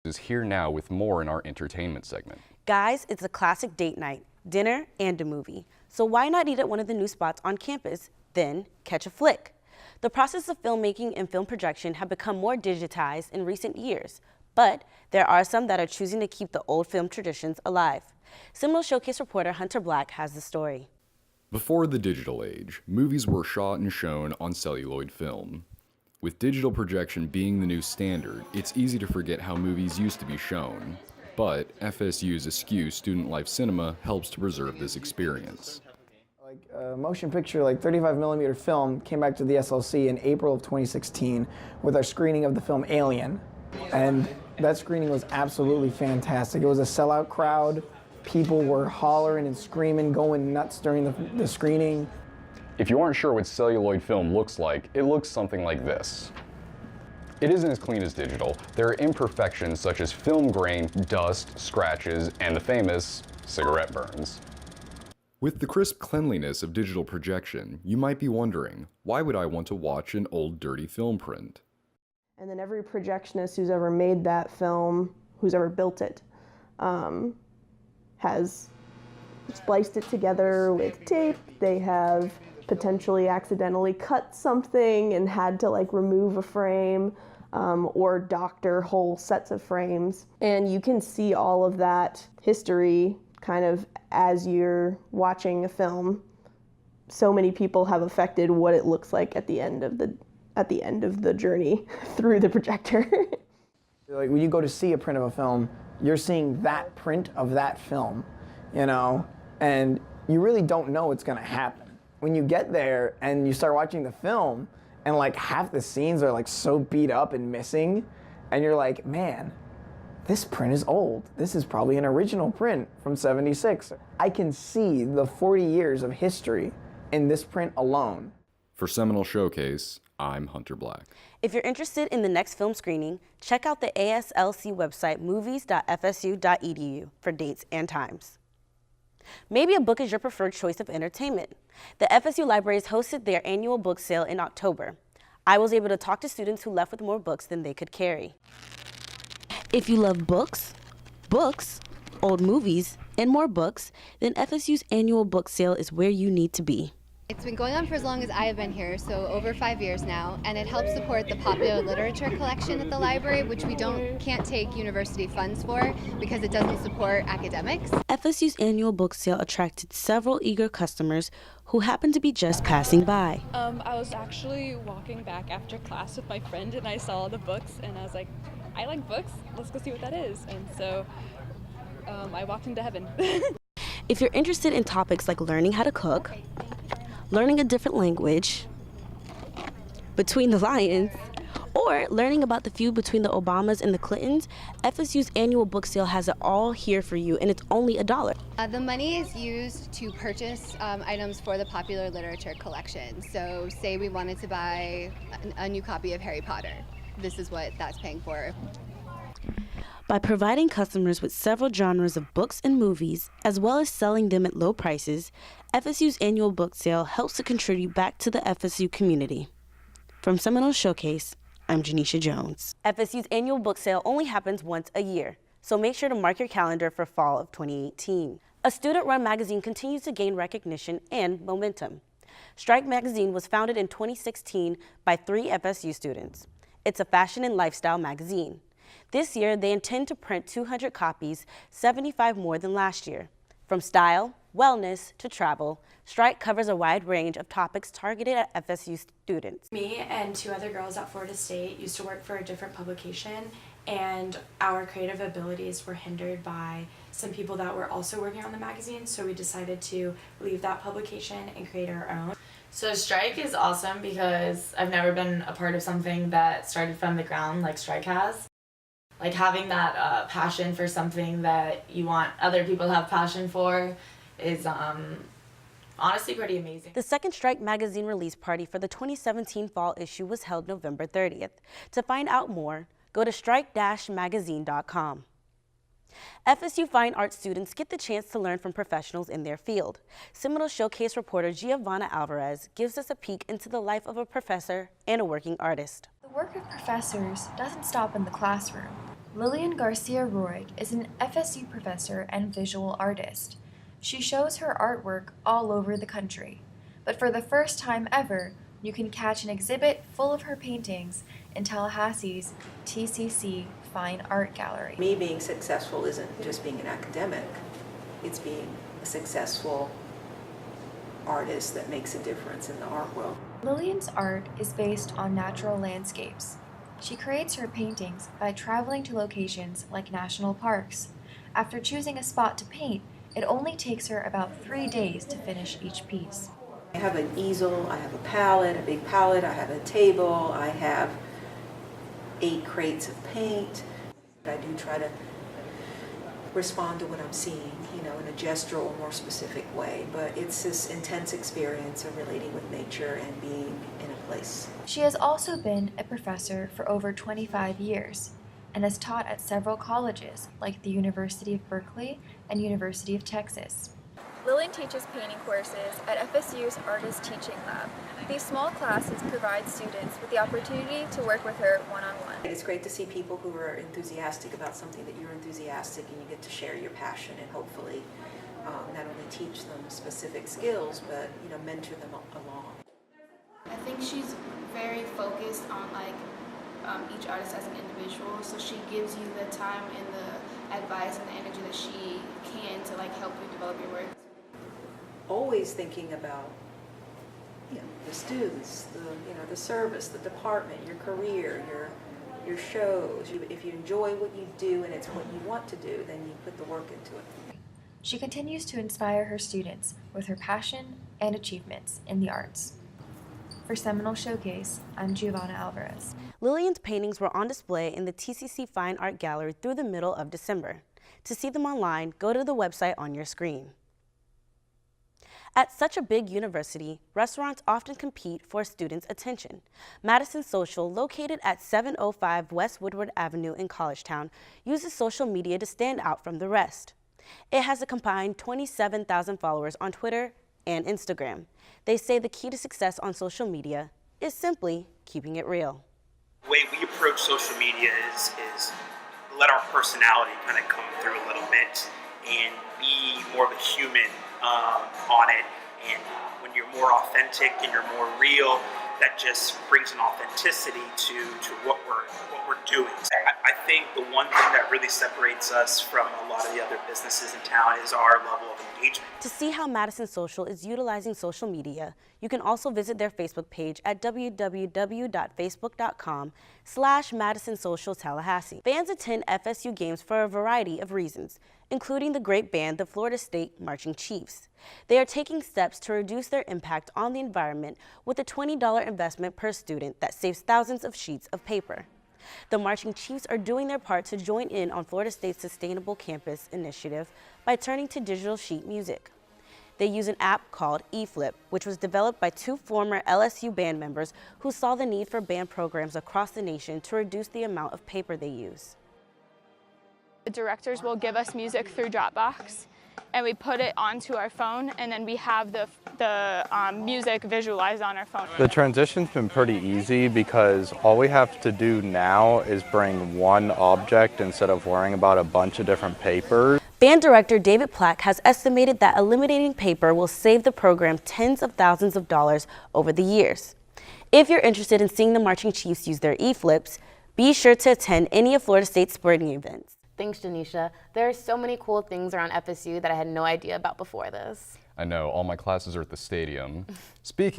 is here now with more in our entertainment segment. Guys, it's a classic date night, dinner and a movie. So why not eat at one of the new spots on campus, then catch a flick? The process of filmmaking and film projection have become more digitized in recent years, but there are some that are choosing to keep the old film traditions alive. Seminole Showcase reporter Hunter Black has the story. Before the digital age, movies were shot and shown on celluloid film. With digital projection being the new standard, it's easy to forget how movies used to be shown. But FSU's Askew Student Life Cinema helps to preserve this experience. Motion picture, 35mm film, came back to the SLC in April of 2016 with our screening of the film Alien. And that screening was absolutely fantastic. It was a sellout crowd. People were hollering and screaming, going nuts during the screening. If you aren't sure what celluloid film looks like, it looks something like this. It isn't as clean as digital. There are imperfections such as film grain, dust, scratches, and the famous cigarette burns. With the crisp cleanliness of digital projection, you might be wondering, why would I want to watch an old dirty film print? And then every projectionist who's ever made that film, who's ever built it, has spliced it together with tape. They have potentially accidentally cut something and had to remove a frame or doctor whole sets of frames. And you can see all of that history kind of as you're watching a film. So many people have affected what it looks like at the end of the journey through the projector. When you go to see a print of a film, you're seeing that print of that film, and you really don't know what's gonna happen. When you get there and you start watching the film, and half the scenes are so beat up and missing, and you're like, man, this print is old. This is probably an original print from '76. I can see the 40 years of history in this print alone. For Seminole Showcase, I'm Hunter Black. If you're interested in the next film screening, check out the ASLC website movies.fsu.edu for dates and times. Maybe a book is your preferred choice of entertainment. The FSU Libraries hosted their annual book sale in October. I was able to talk to students who left with more books than they could carry. If you love books, old movies, and more books, then FSU's annual book sale is where you need to be. It's been going on for as long as I have been here, so over 5 years now, and it helps support the popular literature collection at the library, which we can't take university funds for because it doesn't support academics. FSU's annual book sale attracted several eager customers who happened to be just passing by. I was actually walking back after class with my friend and I saw the books and I was like, I like books, let's go see what that is. And so I walked into heaven. If you're interested in topics like learning how to cook, learning a different language, between the lions, or learning about the feud between the Obamas and the Clintons, FSU's annual book sale has it all here for you, and it's only $1. The money is used to purchase items for the popular literature collection. So say we wanted to buy a new copy of Harry Potter. This is what that's paying for. By providing customers with several genres of books and movies, as well as selling them at low prices, FSU's annual book sale helps to contribute back to the FSU community. From Seminole Showcase, I'm Janisha Jones. FSU's annual book sale only happens once a year, so make sure to mark your calendar for fall of 2018. A student-run magazine continues to gain recognition and momentum. Strike Magazine was founded in 2016 by 3 FSU students. It's a fashion and lifestyle magazine. This year, they intend to print 200 copies, 75 more than last year. From style, wellness, to travel, Strike covers a wide range of topics targeted at FSU students. Me and 2 other girls at Florida State used to work for a different publication, and our creative abilities were hindered by some people that were also working on the magazine, so we decided to leave that publication and create our own. So Strike is awesome because I've never been a part of something that started from the ground like Strike has. Having that passion for something that you want other people to have passion for is honestly pretty amazing. The second Strike Magazine release party for the 2017 fall issue was held November 30th. To find out more, go to strike-magazine.com. FSU Fine Arts students get the chance to learn from professionals in their field. Seminole Showcase reporter Giovanna Alvarez gives us a peek into the life of a professor and a working artist. The work of professors doesn't stop in the classroom. Lillian Garcia-Roig is an FSU professor and visual artist. She shows her artwork all over the country, but for the first time ever, you can catch an exhibit full of her paintings in Tallahassee's TCC Fine Art Gallery. Me being successful isn't just being an academic, it's being a successful artist that makes a difference in the art world. Lillian's art is based on natural landscapes. She creates her paintings by traveling to locations like national parks. After choosing a spot to paint, it only takes her about 3 days to finish each piece. I have an easel, I have a palette, a big palette, I have a table, I have 8 crates of paint. I do try to respond to what I'm seeing, in a gestural or more specific way, but it's this intense experience of relating with nature and being in a place. She has also been a professor for over 25 years and has taught at several colleges like the University of Berkeley and University of Texas. Lillian teaches painting courses at FSU's Artist Teaching Lab. These small classes provide students with the opportunity to work with her one-on-one. It's great to see people who are enthusiastic about something that you're enthusiastic, and you get to share your passion and hopefully not only teach them specific skills, but mentor them along. I think she's very focused on each artist as an individual, so she gives you the time and the advice and the energy that she can to help you develop your work. Always thinking about the students, the service, the department, your career, your shows. If you enjoy what you do and it's what you want to do, then you put the work into it. She continues to inspire her students with her passion and achievements in the arts. For Seminole Showcase, I'm Giovanna Alvarez. Lillian's paintings were on display in the TCC Fine Art Gallery through the middle of December. To see them online, go to the website on your screen. At such a big university, restaurants often compete for students' attention. Madison Social, located at 705 West Woodward Avenue in Collegetown, uses social media to stand out from the rest. It has a combined 27,000 followers on Twitter and Instagram. They say the key to success on social media is simply keeping it real. The way we approach social media is let our personality kind of come through a little bit and be more of a human on it. And when you're more authentic and you're more real, that just brings an authenticity to what we're doing. I think the one thing that really separates us from a lot of the other businesses in town is our level of engagement. To see how Madison Social is utilizing social media, you can also visit their Facebook page at www.facebook.com/Madison Social Tallahassee. Fans attend FSU games for a variety of reasons, including the great band, the Florida State Marching Chiefs. They are taking steps to reduce their impact on the environment with a $20 investment per student that saves thousands of sheets of paper. The Marching Chiefs are doing their part to join in on Florida State's Sustainable Campus initiative by turning to digital sheet music. They use an app called eFlip, which was developed by 2 former LSU band members who saw the need for band programs across the nation to reduce the amount of paper they use. The directors will give us music through Dropbox, and we put it onto our phone, and then we have the music visualized on our phone. The transition's been pretty easy because all we have to do now is bring one object instead of worrying about a bunch of different papers. Band director David Plack has estimated that eliminating paper will save the program tens of thousands of dollars over the years. If you're interested in seeing the Marching Chiefs use their eFlips, be sure to attend any of Florida State's sporting events. Thanks, Janisha. There are so many cool things around FSU that I had no idea about before this. I know, all my classes are at the stadium. Speaking